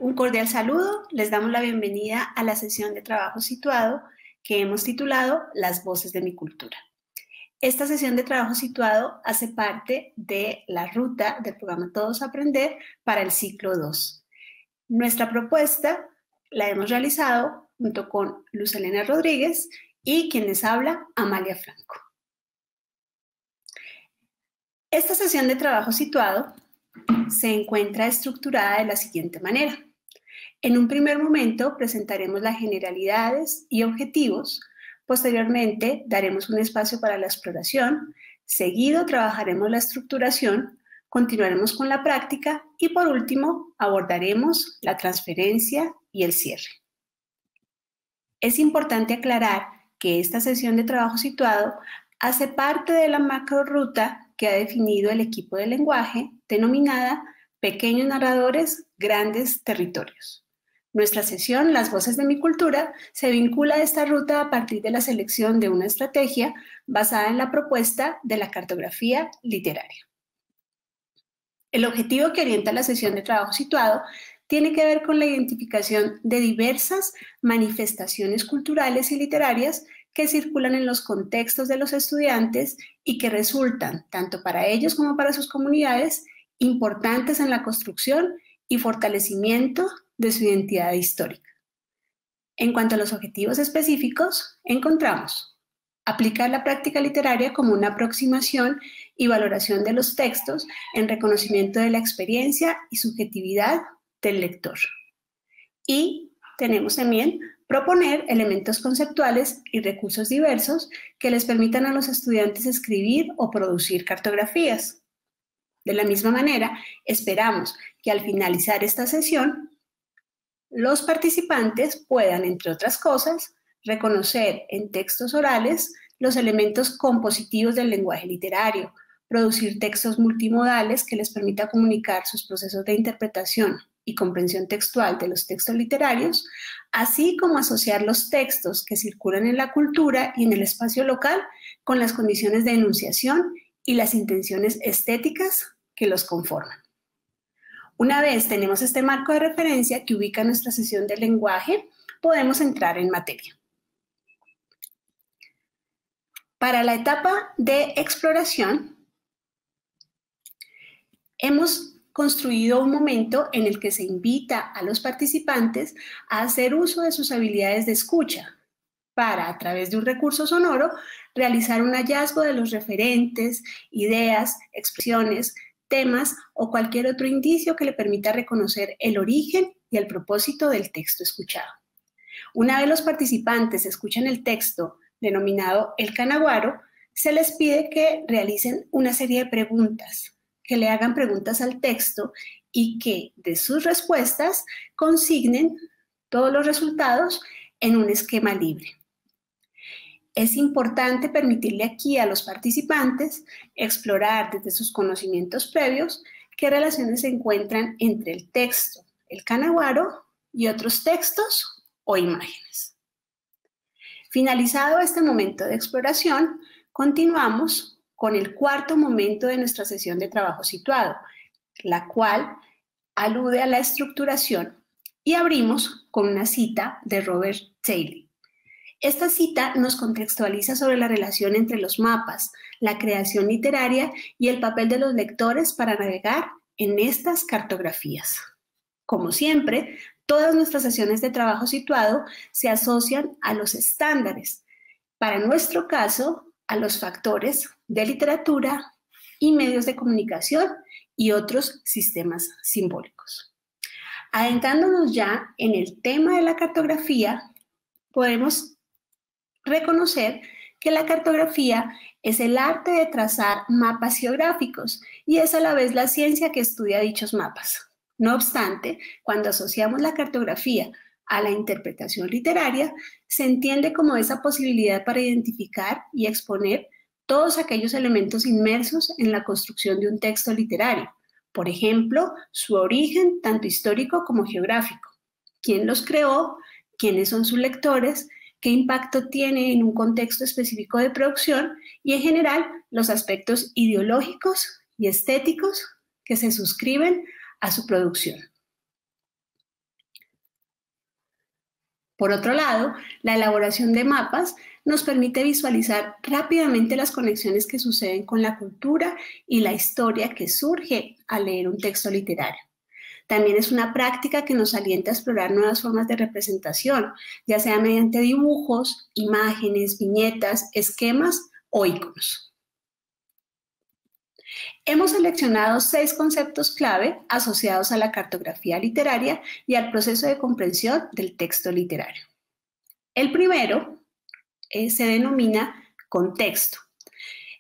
Un cordial saludo, les damos la bienvenida a la sesión de trabajo situado que hemos titulado Las voces de mi cultura. Esta sesión de trabajo situado hace parte de la ruta del programa Todos Aprender para el ciclo 2. Nuestra propuesta la hemos realizado junto con Luz Elena Rodríguez y quien les habla, Amalia Franco. Esta sesión de trabajo situado se encuentra estructurada de la siguiente manera. En un primer momento presentaremos las generalidades y objetivos, posteriormente daremos un espacio para la exploración, seguido trabajaremos la estructuración, continuaremos con la práctica y por último abordaremos la transferencia y el cierre. Es importante aclarar que esta sesión de trabajo situado hace parte de la macrorruta que ha definido el equipo de lenguaje denominada Pequeños Narradores, Grandes Territorios. Nuestra sesión, Las voces de mi cultura, se vincula a esta ruta a partir de la selección de una estrategia basada en la propuesta de la cartografía literaria. El objetivo que orienta la sesión de trabajo situado tiene que ver con la identificación de diversas manifestaciones culturales y literarias que circulan en los contextos de los estudiantes y que resultan, tanto para ellos como para sus comunidades, importantes en la construcción y fortalecimiento de su identidad histórica. En cuanto a los objetivos específicos, encontramos aplicar la práctica literaria como una aproximación y valoración de los textos en reconocimiento de la experiencia y subjetividad del lector. Y tenemos también proponer elementos conceptuales y recursos diversos que les permitan a los estudiantes escribir o producir cartografías. De la misma manera, esperamos que al finalizar esta sesión, los participantes puedan, entre otras cosas, reconocer en textos orales los elementos compositivos del lenguaje literario, producir textos multimodales que les permita comunicar sus procesos de interpretación y comprensión textual de los textos literarios, así como asociar los textos que circulan en la cultura y en el espacio local con las condiciones de enunciación y las intenciones estéticas que los conforman. Una vez tenemos este marco de referencia que ubica nuestra sesión de lenguaje, podemos entrar en materia. Para la etapa de exploración, hemos construido un momento en el que se invita a los participantes a hacer uso de sus habilidades de escucha para, a través de un recurso sonoro, realizar un hallazgo de los referentes, ideas, expresiones, temas o cualquier otro indicio que le permita reconocer el origen y el propósito del texto escuchado. Una vez los participantes escuchan el texto denominado el canaguaro, se les pide que realicen una serie de preguntas, que le hagan preguntas al texto y que de sus respuestas consignen todos los resultados en un esquema libre. Es importante permitirle aquí a los participantes explorar desde sus conocimientos previos qué relaciones se encuentran entre el texto, el canaguaro y otros textos o imágenes. Finalizado este momento de exploración, continuamos con el cuarto momento de nuestra sesión de trabajo situado, la cual alude a la estructuración y abrimos con una cita de Robert Taylor. Esta cita nos contextualiza sobre la relación entre los mapas, la creación literaria y el papel de los lectores para navegar en estas cartografías. Como siempre, todas nuestras sesiones de trabajo situado se asocian a los estándares, para nuestro caso, a los factores de literatura y medios de comunicación y otros sistemas simbólicos. Adentrándonos ya en el tema de la cartografía, podemos reconocer que la cartografía es el arte de trazar mapas geográficos y es a la vez la ciencia que estudia dichos mapas. No obstante, cuando asociamos la cartografía a la interpretación literaria, se entiende como esa posibilidad para identificar y exponer todos aquellos elementos inmersos en la construcción de un texto literario. Por ejemplo, su origen, tanto histórico como geográfico. ¿Quién los creó? ¿Quiénes son sus lectores? ¿Qué impacto tiene en un contexto específico de producción? Y en general, los aspectos ideológicos y estéticos que se suscriben a su producción. Por otro lado, la elaboración de mapas nos permite visualizar rápidamente las conexiones que suceden con la cultura y la historia que surge al leer un texto literario. También es una práctica que nos alienta a explorar nuevas formas de representación, ya sea mediante dibujos, imágenes, viñetas, esquemas o iconos. Hemos seleccionado 6 conceptos clave asociados a la cartografía literaria y al proceso de comprensión del texto literario. El primero se denomina contexto.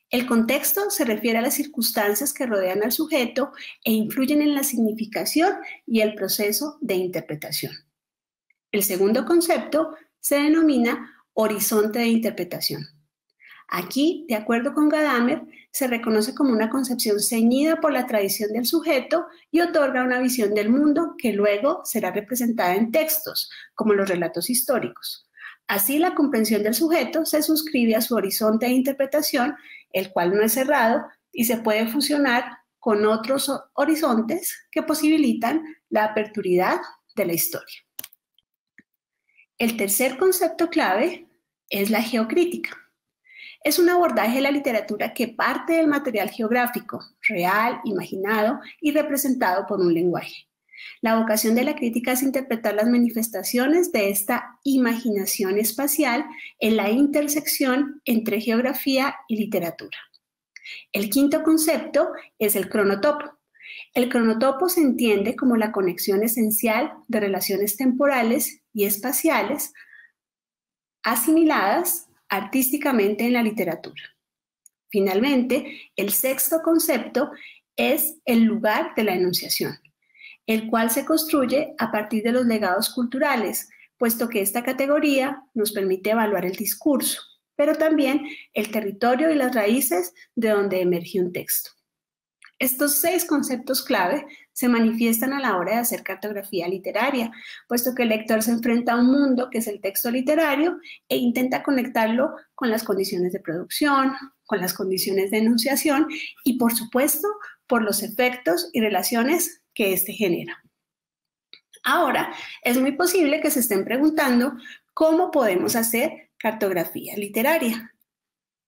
El contexto se refiere a las circunstancias que rodean al sujeto e influyen en la significación y el proceso de interpretación. El segundo concepto se denomina horizonte de interpretación. Aquí, de acuerdo con Gadamer, se reconoce como una concepción ceñida por la tradición del sujeto y otorga una visión del mundo que luego será representada en textos, como los relatos históricos. Así, la comprensión del sujeto se suscribe a su horizonte de interpretación, el cual no es cerrado y se puede fusionar con otros horizontes que posibilitan la aperturidad de la historia. El tercer concepto clave es la geocrítica. Es un abordaje de la literatura que parte del material geográfico, real, imaginado y representado por un lenguaje. La vocación de la crítica es interpretar las manifestaciones de esta imaginación espacial en la intersección entre geografía y literatura. El quinto concepto es el cronotopo. El cronotopo se entiende como la conexión esencial de relaciones temporales y espaciales asimiladas artísticamente en la literatura. Finalmente, el sexto concepto es el lugar de la enunciación, el cual se construye a partir de los legados culturales, puesto que esta categoría nos permite evaluar el discurso, pero también el territorio y las raíces de donde emerge un texto. Estos 6 conceptos clave se manifiestan a la hora de hacer cartografía literaria, puesto que el lector se enfrenta a un mundo que es el texto literario e intenta conectarlo con las condiciones de producción, con las condiciones de enunciación y, por supuesto, por los efectos y relaciones que éste genera. Ahora, es muy posible que se estén preguntando cómo podemos hacer cartografía literaria.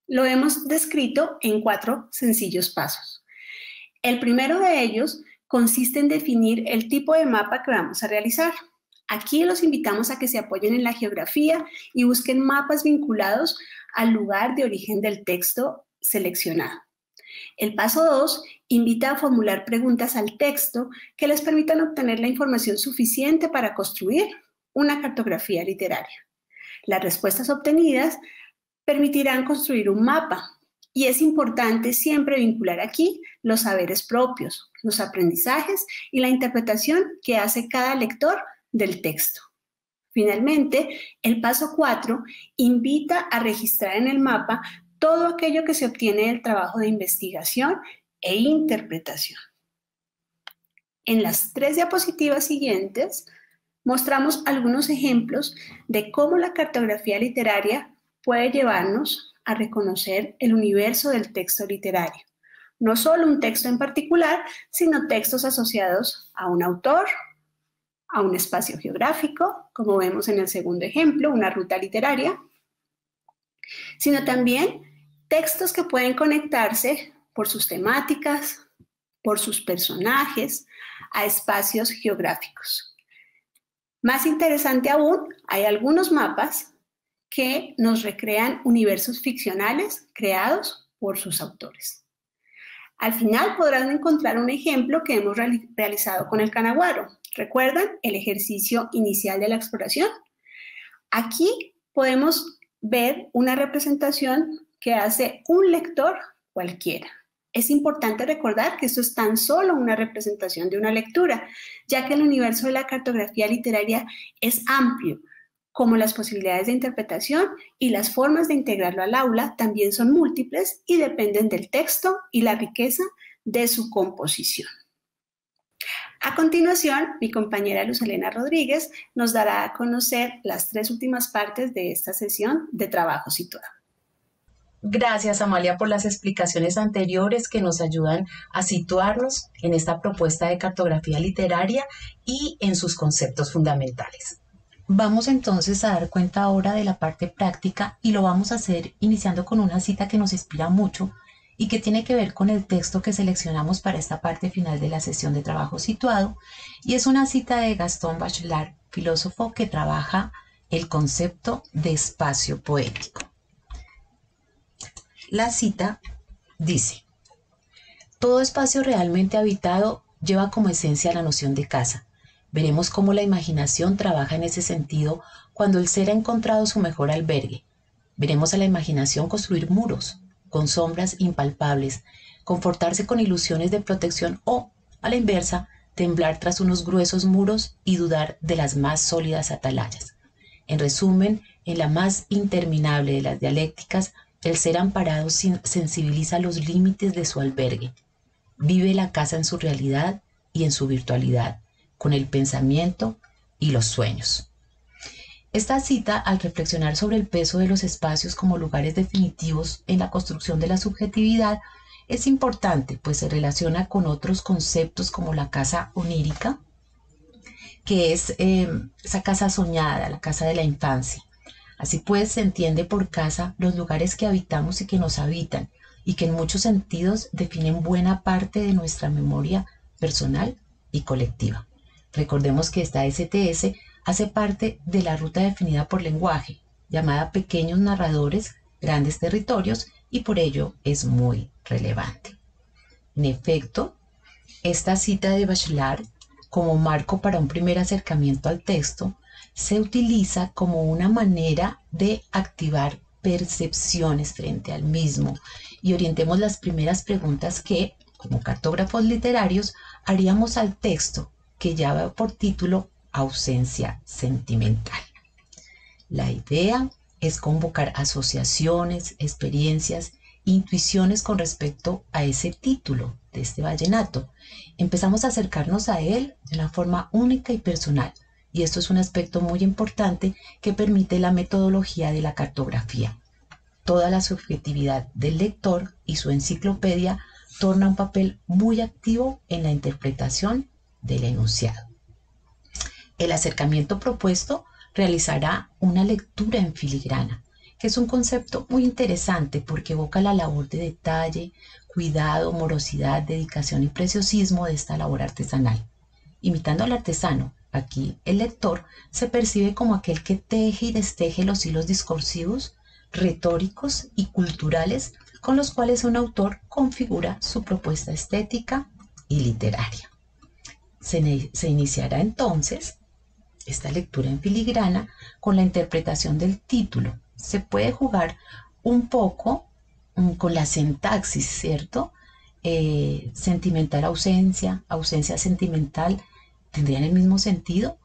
Lo hemos descrito en 4 sencillos pasos. El primero de ellos consiste en definir el tipo de mapa que vamos a realizar. Aquí los invitamos a que se apoyen en la geografía y busquen mapas vinculados al lugar de origen del texto seleccionado. El paso 2 invita a formular preguntas al texto que les permitan obtener la información suficiente para construir una cartografía literaria. Las respuestas obtenidas permitirán construir un mapa. Y es importante siempre vincular aquí los saberes propios, los aprendizajes y la interpretación que hace cada lector del texto. Finalmente, el paso 4 invita a registrar en el mapa todo aquello que se obtiene del trabajo de investigación e interpretación. En las 3 diapositivas siguientes mostramos algunos ejemplos de cómo la cartografía literaria puede llevarnos a reconocer el universo del texto literario. No solo un texto en particular, sino textos asociados a un autor, a un espacio geográfico, como vemos en el segundo ejemplo, una ruta literaria, sino también textos que pueden conectarse por sus temáticas, por sus personajes, a espacios geográficos. Más interesante aún, hay algunos mapas que nos recrean universos ficcionales creados por sus autores. Al final podrán encontrar un ejemplo que hemos realizado con el Canaguaro. ¿Recuerdan el ejercicio inicial de la exploración? Aquí podemos ver una representación que hace un lector cualquiera. Es importante recordar que esto es tan solo una representación de una lectura, ya que el universo de la cartografía literaria es amplio, como las posibilidades de interpretación y las formas de integrarlo al aula también son múltiples y dependen del texto y la riqueza de su composición. A continuación, mi compañera Luz Helena Rodríguez nos dará a conocer las 3 últimas partes de esta sesión de trabajo situado. Gracias, Amalia, por las explicaciones anteriores que nos ayudan a situarnos en esta propuesta de cartografía literaria y en sus conceptos fundamentales. Vamos entonces a dar cuenta ahora de la parte práctica y lo vamos a hacer iniciando con una cita que nos inspira mucho y que tiene que ver con el texto que seleccionamos para esta parte final de la sesión de trabajo situado, y es una cita de Gaston Bachelard, filósofo que trabaja el concepto de espacio poético. La cita dice: todo espacio realmente habitado lleva como esencia la noción de casa. Veremos cómo la imaginación trabaja en ese sentido cuando el ser ha encontrado su mejor albergue. Veremos a la imaginación construir muros, con sombras impalpables, confortarse con ilusiones de protección o, a la inversa, temblar tras unos gruesos muros y dudar de las más sólidas atalayas. En resumen, en la más interminable de las dialécticas, el ser amparado sensibiliza los límites de su albergue. Vive la casa en su realidad y en su virtualidad, con el pensamiento y los sueños. Esta cita, al reflexionar sobre el peso de los espacios como lugares definitivos en la construcción de la subjetividad, es importante, pues se relaciona con otros conceptos como la casa onírica, que es esa casa soñada, la casa de la infancia. Así pues, se entiende por casa los lugares que habitamos y que nos habitan, y que en muchos sentidos definen buena parte de nuestra memoria personal y colectiva. Recordemos que esta STS hace parte de la ruta definida por lenguaje, llamada pequeños narradores, grandes territorios, y por ello es muy relevante. En efecto, esta cita de Bachelard, como marco para un primer acercamiento al texto, se utiliza como una manera de activar percepciones frente al mismo, y orientemos las primeras preguntas que, como cartógrafos literarios, haríamos al texto, que lleva por título Ausencia sentimental. La idea es convocar asociaciones, experiencias, intuiciones con respecto a ese título de este vallenato. Empezamos a acercarnos a él de una forma única y personal, y esto es un aspecto muy importante que permite la metodología de la cartografía. Toda la subjetividad del lector y su enciclopedia torna un papel muy activo en la interpretación del enunciado. El acercamiento propuesto realizará una lectura en filigrana, que es un concepto muy interesante porque evoca la labor de detalle, cuidado, morosidad, dedicación y preciosismo de esta labor artesanal. Imitando al artesano, aquí el lector se percibe como aquel que teje y desteje los hilos discursivos, retóricos y culturales con los cuales un autor configura su propuesta estética y literaria. Se iniciará entonces esta lectura en filigrana con la interpretación del título. Se puede jugar un poco con la sintaxis, ¿cierto? Sentimental ausencia, ausencia sentimental, ¿tendrían el mismo sentido?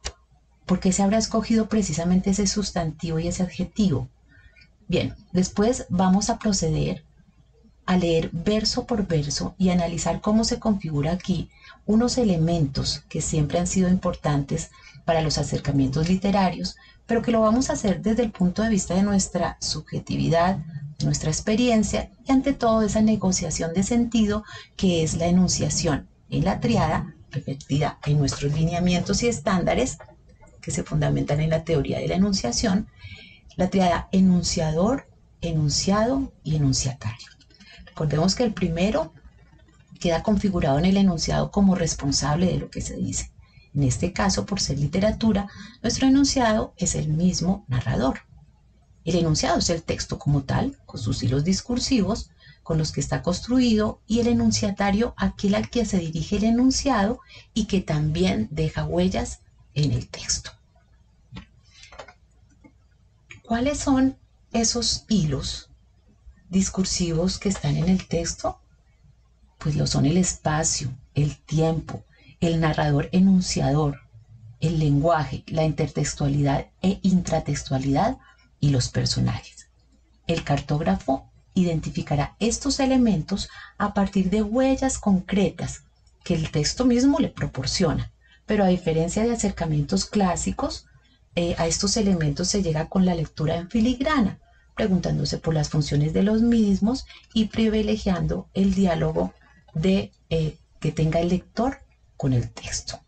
¿Por qué se habrá escogido precisamente ese sustantivo y ese adjetivo? Bien, después vamos a proceder a leer verso por verso y analizar cómo se configura aquí unos elementos que siempre han sido importantes para los acercamientos literarios, pero que lo vamos a hacer desde el punto de vista de nuestra subjetividad, nuestra experiencia y ante todo esa negociación de sentido que es la enunciación en la tríada repetida en nuestros lineamientos y estándares que se fundamentan en la teoría de la enunciación, la tríada enunciador, enunciado y enunciatario. Recordemos que el primero queda configurado en el enunciado como responsable de lo que se dice. En este caso, por ser literatura, nuestro enunciado es el mismo narrador. El enunciado es el texto como tal, con sus hilos discursivos, con los que está construido, y el enunciatario, aquel al que se dirige el enunciado y que también deja huellas en el texto. ¿Cuáles son esos hilos discursivos que están en el texto? Pues lo son el espacio, el tiempo, el narrador enunciador, el lenguaje, la intertextualidad e intratextualidad y los personajes. El cartógrafo identificará estos elementos a partir de huellas concretas que el texto mismo le proporciona, pero a diferencia de acercamientos clásicos, a estos elementos se llega con la lectura en filigrana, preguntándose por las funciones de los mismos y privilegiando el diálogo que tenga el lector con el texto.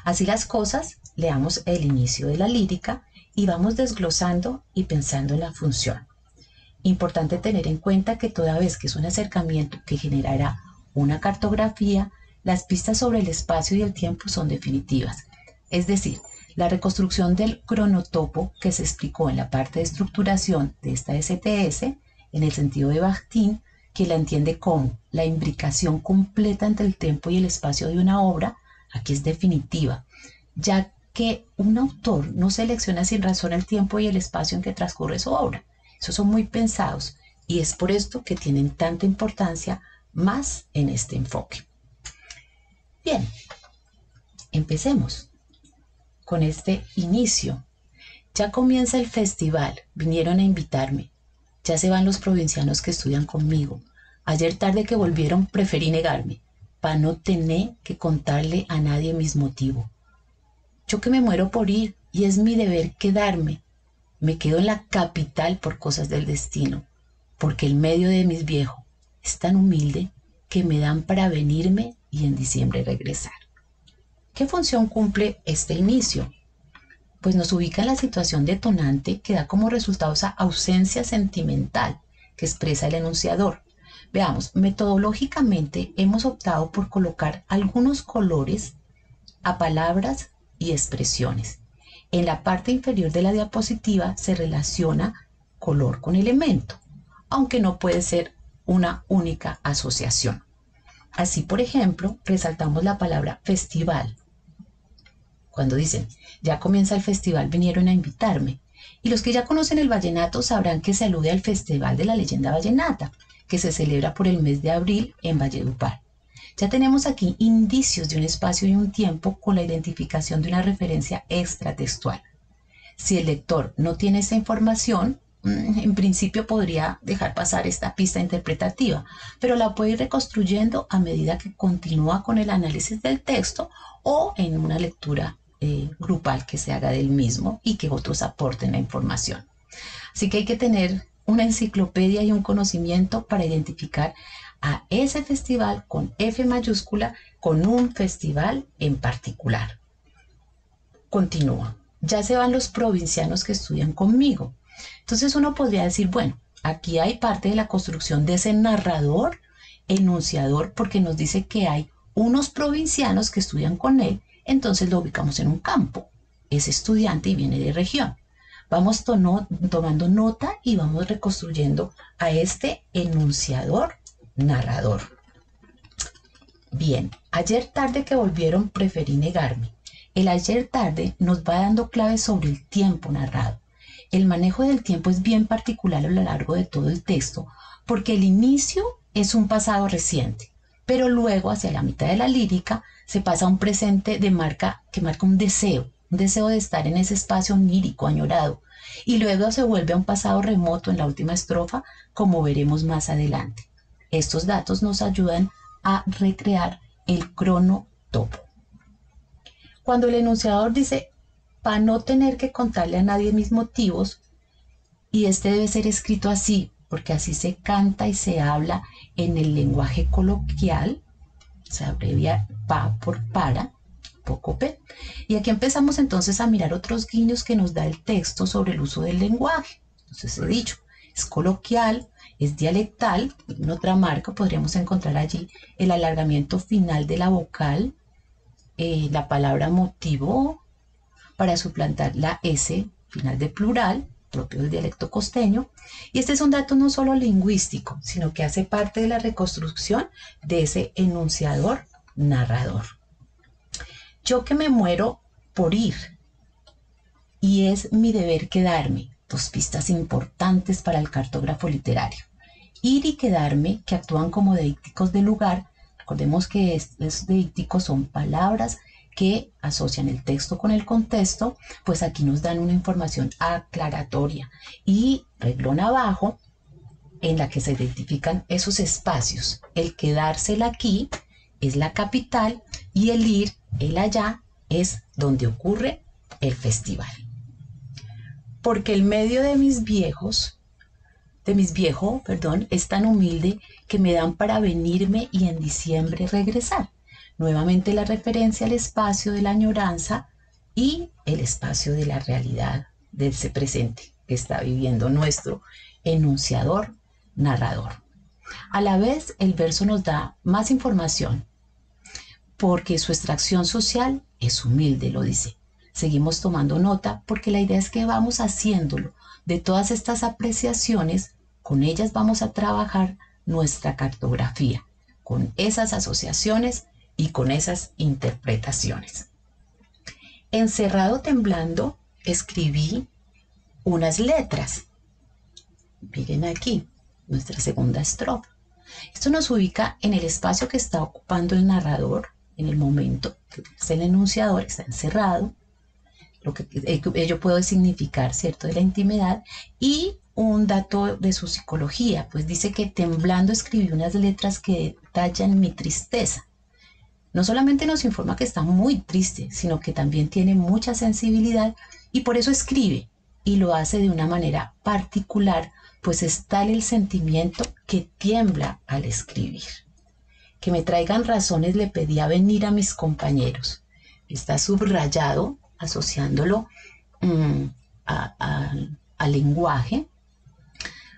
Así las cosas, leamos el inicio de la lírica y vamos desglosando y pensando en la función. Importante tener en cuenta que toda vez que es un acercamiento que generará una cartografía, las pistas sobre el espacio y el tiempo son definitivas. Es decir, la reconstrucción del cronotopo que se explicó en la parte de estructuración de esta STS, en el sentido de Bakhtin, que la entiende como la imbricación completa entre el tiempo y el espacio de una obra, aquí es definitiva, ya que un autor no selecciona sin razón el tiempo y el espacio en que transcurre su obra. Esos son muy pensados y es por esto que tienen tanta importancia más en este enfoque. Bien, empecemos con este inicio. Ya comienza el festival, vinieron a invitarme. Ya se van los provincianos que estudian conmigo. Ayer tarde que volvieron preferí negarme, para no tener que contarle a nadie mis motivos. Yo que me muero por ir y es mi deber quedarme. Me quedo en la capital por cosas del destino, porque el medio de mis viejos es tan humilde que me dan para venirme y en diciembre regresar. ¿Qué función cumple este inicio? Pues nos ubica en la situación detonante que da como resultado esa ausencia sentimental que expresa el enunciador. Veamos, metodológicamente hemos optado por colocar algunos colores a palabras y expresiones. En la parte inferior de la diapositiva se relaciona color con elemento, aunque no puede ser una única asociación. Así, por ejemplo, resaltamos la palabra festival. Cuando dicen, ya comienza el festival, vinieron a invitarme. Y los que ya conocen el vallenato sabrán que se alude al Festival de la Leyenda Vallenata, que se celebra por el mes de abril en Valledupar. Ya tenemos aquí indicios de un espacio y un tiempo con la identificación de una referencia extratextual. Si el lector no tiene esa información, en principio podría dejar pasar esta pista interpretativa, pero la puede ir reconstruyendo a medida que continúa con el análisis del texto o en una lectura grupal que se haga del mismo y que otros aporten la información. Así que hay que tener una enciclopedia y un conocimiento para identificar a ese festival con F mayúscula, con un festival en particular. Continúa. Ya se van los provincianos que estudian conmigo. Entonces uno podría decir, bueno, aquí hay parte de la construcción de ese narrador, enunciador, porque nos dice que hay unos provincianos que estudian con él, entonces lo ubicamos en un campo. Es estudiante y viene de región. Vamos tomando nota y vamos reconstruyendo a este enunciador, narrador. Bien, ayer tarde que volvieron preferí negarme. El ayer tarde nos va dando claves sobre el tiempo narrado. El manejo del tiempo es bien particular a lo largo de todo el texto, porque el inicio es un pasado reciente, pero luego hacia la mitad de la lírica se pasa a un presente que marca un deseo de estar en ese espacio onírico, añorado, y luego se vuelve a un pasado remoto en la última estrofa, como veremos más adelante. Estos datos nos ayudan a recrear el cronotopo. Cuando el enunciador dice, para no tener que contarle a nadie mis motivos, y este debe ser escrito así, porque así se canta y se habla en el lenguaje coloquial, se abrevia pa por para, poco p. Y aquí empezamos entonces a mirar otros guiños que nos da el texto sobre el uso del lenguaje. Entonces he dicho, es coloquial, es dialectal, en otra marca podríamos encontrar allí el alargamiento final de la vocal, la palabra motivo, para suplantar la S final de plural, propio del dialecto costeño. Y este es un dato no solo lingüístico, sino que hace parte de la reconstrucción de ese enunciador narrador. Yo que me muero por ir, y es mi deber quedarme. Dos pistas importantes para el cartógrafo literario. Ir y quedarme, que actúan como deícticos del lugar. Recordemos que estos deícticos son palabras que asocian el texto con el contexto, pues aquí nos dan una información aclaratoria. Y reglón abajo, en la que se identifican esos espacios. El quedársela aquí es la capital y el ir, el allá, es donde ocurre el festival. Porque el medio de mis viejos, es tan humilde que me dan para venirme y en diciembre regresar. Nuevamente la referencia al espacio de la añoranza y el espacio de la realidad, de ese presente que está viviendo nuestro enunciador, narrador. A la vez, el verso nos da más información porque su extracción social es humilde, lo dice. Seguimos tomando nota porque la idea es que vamos haciéndolo. De todas estas apreciaciones, con ellas vamos a trabajar nuestra cartografía, con esas asociaciones y con esas interpretaciones. Encerrado temblando, escribí unas letras. Miren aquí, nuestra segunda estrofa. Esto nos ubica en el espacio que está ocupando el narrador en el momento que es el enunciador, está encerrado, lo que ello puede significar, ¿cierto?, de la intimidad. Y un dato de su psicología, pues dice que temblando escribí unas letras que detallan mi tristeza. No solamente nos informa que está muy triste, sino que también tiene mucha sensibilidad y por eso escribe, y lo hace de una manera particular, pues es tal el sentimiento que tiembla al escribir. Que me traigan razones le pedí a venir a mis compañeros. Está subrayado, asociándolo al lenguaje,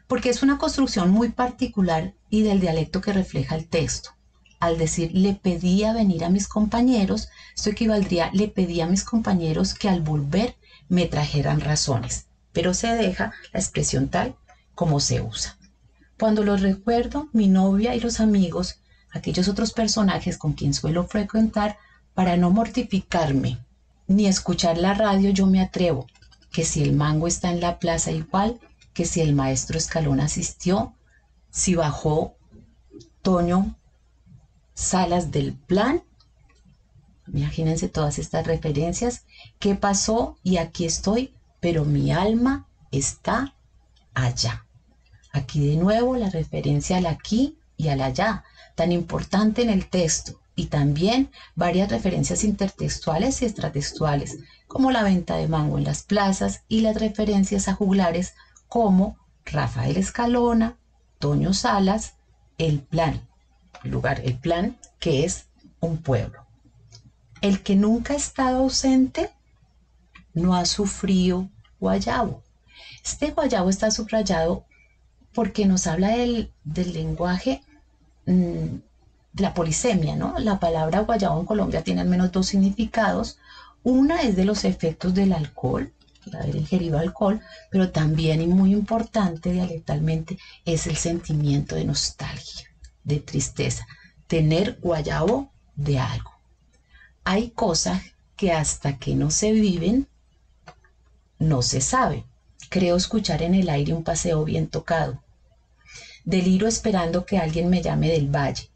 porque es una construcción muy particular y del dialecto que refleja el texto. Al decir le pedí a venir a mis compañeros, esto equivaldría le pedí a mis compañeros que al volver me trajeran razones, pero se deja la expresión tal como se usa. Cuando los recuerdo, mi novia y los amigos, aquellos otros personajes con quien suelo frecuentar, para no mortificarme ni escuchar la radio, yo me atrevo, que si el mango está en la plaza igual, que si el maestro Escalón asistió, si bajó Toño Salas del plan. Imagínense todas estas referencias. ¿Qué pasó? Y aquí estoy, pero mi alma está allá. Aquí de nuevo la referencia al aquí y al allá, tan importante en el texto, y también varias referencias intertextuales y extratextuales, como la venta de mango en las plazas y las referencias a juglares como Rafael Escalona, Toño Salas, el plan, lugar, el plan que es un pueblo. El que nunca ha estado ausente no ha sufrido guayabo. Este guayabo está subrayado porque nos habla del lenguaje, de la polisemia, ¿no? La palabra guayabo en Colombia tiene al menos dos significados. Una es de los efectos del alcohol, de haber ingerido alcohol, pero también, y muy importante dialectalmente, es el sentimiento de nostalgia, de tristeza, tener guayabo de algo. Hay cosas que hasta que no se viven, no se sabe. Creo escuchar en el aire un paseo bien tocado. Deliro esperando que alguien me llame del valle.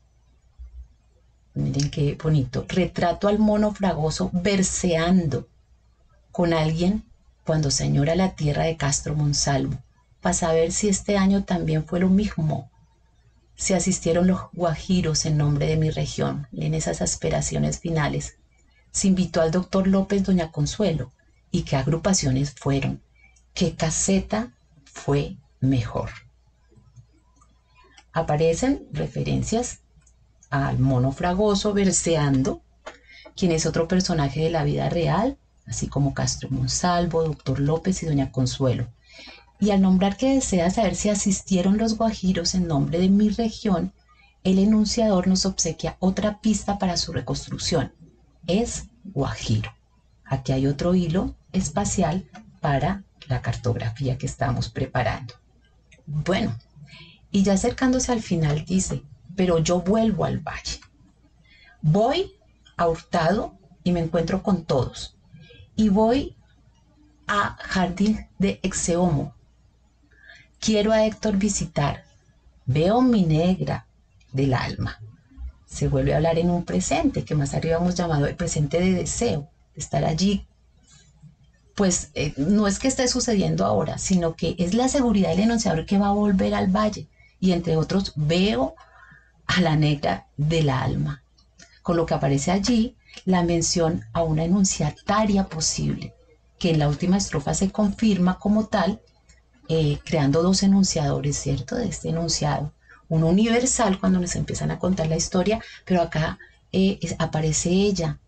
Miren qué bonito. Retrato al mono fragoso verseando con alguien cuando se añora la tierra de Castro Monsalvo, para saber si este año también fue lo mismo. Si asistieron los guajiros en nombre de mi región, en esas aspiraciones finales. Se invitó al doctor López doña Consuelo, y qué agrupaciones fueron. ¿Qué caseta fue mejor? Aparecen referencias al mono fragoso verseando, quien es otro personaje de la vida real, así como Castro Monsalvo, doctor López y doña Consuelo. Y al nombrar que desea saber si asistieron los guajiros en nombre de mi región, el enunciador nos obsequia otra pista para su reconstrucción. Es guajiro. Aquí hay otro hilo espacial para la cartografía que estamos preparando. Bueno, y ya acercándose al final dice, pero yo vuelvo al valle. Voy a Hurtado y me encuentro con todos. Y voy a Jardín de Exeomo. Quiero a Héctor visitar. Veo mi negra del alma. Se vuelve a hablar en un presente, que más arriba hemos llamado el presente de deseo, de estar allí. Pues no es que esté sucediendo ahora, sino que es la seguridad del enunciador que va a volver al valle. Y entre otros, veo a la negra del alma. Con lo que aparece allí la mención a una enunciataria posible, que en la última estrofa se confirma como tal, creando dos enunciadores, ¿cierto? De este enunciado. Uno universal cuando nos empiezan a contar la historia, pero acá aparece ella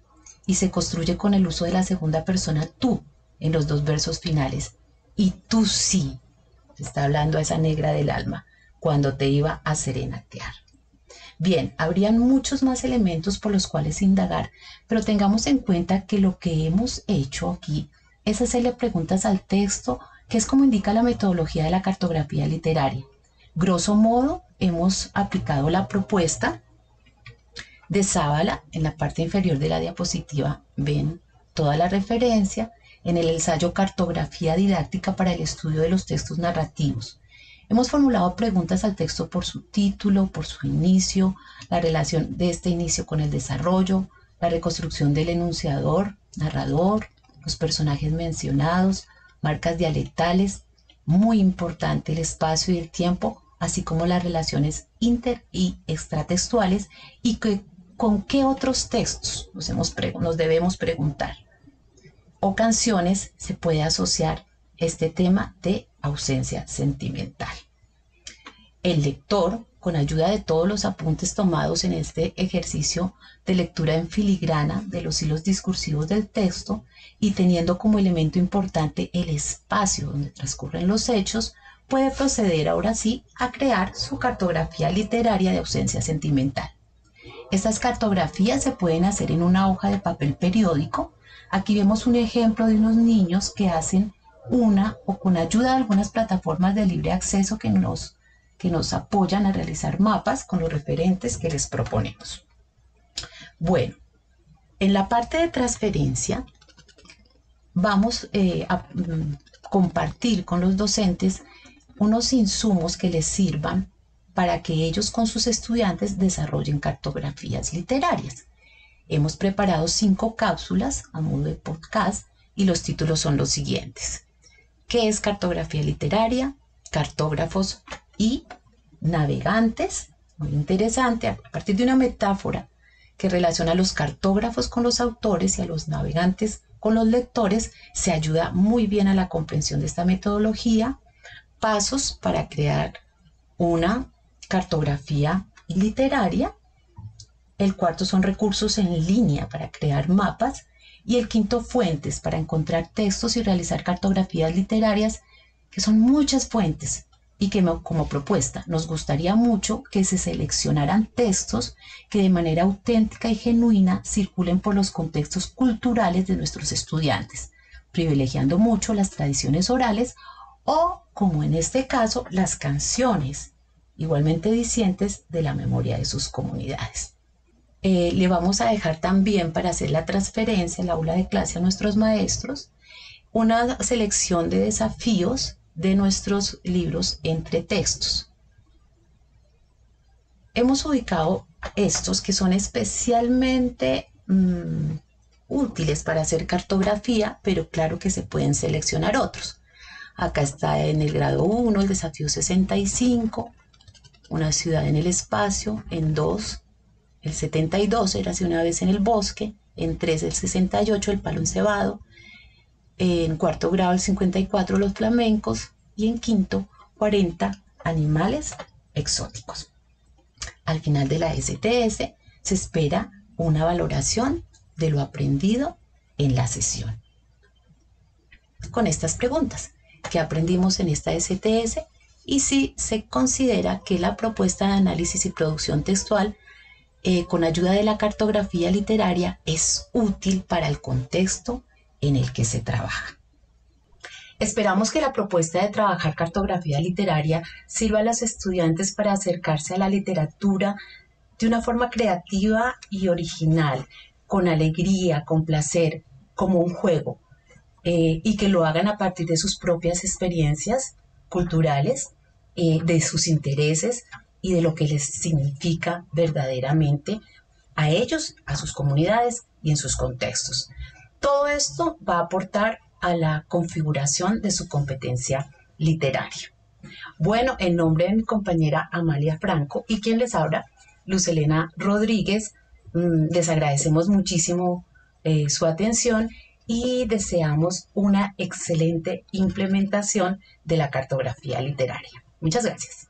y se construye con el uso de la segunda persona tú en los dos versos finales. Y tú sí, te está hablando a esa negra del alma, cuando te iba a serenatear. Bien, habrían muchos más elementos por los cuales indagar, pero tengamos en cuenta que lo que hemos hecho aquí es hacerle preguntas al texto, que es como indica la metodología de la cartografía literaria. Grosso modo, hemos aplicado la propuesta de Zavala. En la parte inferior de la diapositiva ven toda la referencia en el ensayo Cartografía didáctica para el estudio de los textos narrativos. Hemos formulado preguntas al texto por su título, por su inicio, la relación de este inicio con el desarrollo, la reconstrucción del enunciador, narrador, los personajes mencionados, marcas dialectales, muy importante el espacio y el tiempo, así como las relaciones inter y extratextuales y con qué otros textos nos debemos preguntar. O canciones se puede asociar este tema de ausencia sentimental. El lector, con ayuda de todos los apuntes tomados en este ejercicio de lectura en filigrana de los hilos discursivos del texto y teniendo como elemento importante el espacio donde transcurren los hechos, puede proceder ahora sí a crear su cartografía literaria de ausencia sentimental. Estas cartografías se pueden hacer en una hoja de papel periódico. Aquí vemos un ejemplo de unos niños que hacen una o con ayuda de algunas plataformas de libre acceso que nos apoyan a realizar mapas con los referentes que les proponemos. Bueno, en la parte de transferencia vamos a compartir con los docentes unos insumos que les sirvan para que ellos con sus estudiantes desarrollen cartografías literarias. Hemos preparado 5 cápsulas a modo de podcast y los títulos son los siguientes. ¿Qué es cartografía literaria? Cartógrafos y navegantes. Muy interesante, a partir de una metáfora que relaciona a los cartógrafos con los autores y a los navegantes con los lectores, se ayuda muy bien a la comprensión de esta metodología. Pasos para crear una cartografía literaria. El cuarto son recursos en línea para crear mapas. Y el quinto, fuentes para encontrar textos y realizar cartografías literarias, que son muchas fuentes y que como propuesta nos gustaría mucho que se seleccionaran textos que de manera auténtica y genuina circulen por los contextos culturales de nuestros estudiantes, privilegiando mucho las tradiciones orales o, como en este caso, las canciones, igualmente dicientes de la memoria de sus comunidades. Le vamos a dejar también para hacer la transferencia al aula de clase a nuestros maestros una selección de desafíos de nuestros libros entre textos. Hemos ubicado estos que son especialmente útiles para hacer cartografía, pero claro que se pueden seleccionar otros. Acá está en el grado 1 el desafío 65, una ciudad en el espacio, en 2 el 72, érase una vez en el bosque, en 3 el 68, el palo encebado, en cuarto grado el 54, los flamencos, y en quinto 40, animales exóticos. Al final de la STS se espera una valoración de lo aprendido en la sesión. Con estas preguntas, ¿qué aprendimos en esta STS? Y si se considera que la propuesta de análisis y producción textual con ayuda de la cartografía literaria es útil para el contexto en el que se trabaja. Esperamos que la propuesta de trabajar cartografía literaria sirva a los estudiantes para acercarse a la literatura de una forma creativa y original, con alegría, con placer, como un juego, y que lo hagan a partir de sus propias experiencias culturales, de sus intereses y de lo que les significa verdaderamente a ellos, a sus comunidades y en sus contextos. Todo esto va a aportar a la configuración de su competencia literaria. Bueno, en nombre de mi compañera Amalia Franco y quien les habla, Luz Helena Rodríguez, les agradecemos muchísimo su atención y deseamos una excelente implementación de la cartografía literaria. Muchas gracias.